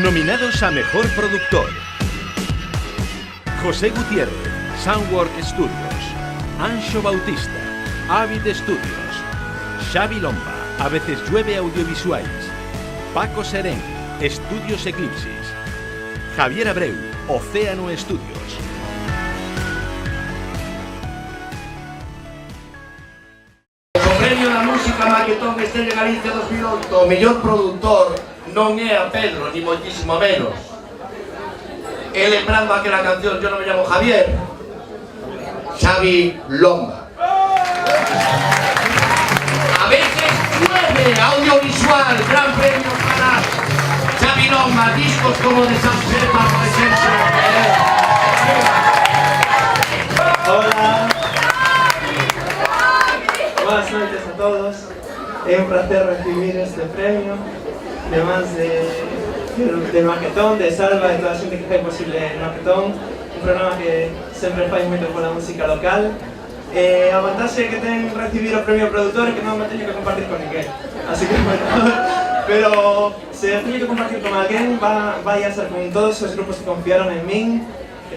Nominados a Mejor Productor: José Gutiérrez, Soundwork Studios; Anxo Bautista, Avid Studios; Xavi Lomba, A veces llueve audiovisuais; Paco Serén, Estudios Eclipsis; Javier Abreu, Océano Studios. O premio da música Maquetón Estrella Galicia 2008, o mellor produtor non é a Pedro, ni moitísimo menos. E lembrando aquela canción Yo no me llamo Javier, Xavi Lomba. A veces llueve audiovisual, gran premio para Xavi Lomba, discos como de San Sepa, por ejemplo. Hola, buenas noches a todos. Es un placer recibir este premio, además del Maquetón, de Salva, de toda a xente que fai posible el Maquetón, un programa que sempre fai moito pola música local. A vantaxe que ten recibir o premio productor é que non me teño que compartir con ninguén, así que bueno, pero se teño que compartir con alguén vai a ser con todos os grupos que confiaron en min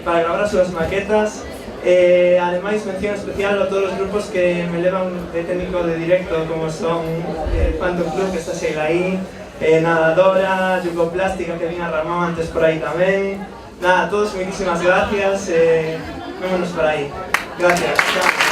para gravar as súas maquetas. Ademais, mención especial a todos os grupos que me levan de técnico de directo, como son Phantom Club, que está Sheila aí, Nadadora, Yugoplástica, que vin a Ramón antes por aí tamén. Nada, a todos moitísimas gracias, vémonos por aí. Gracias. Chao.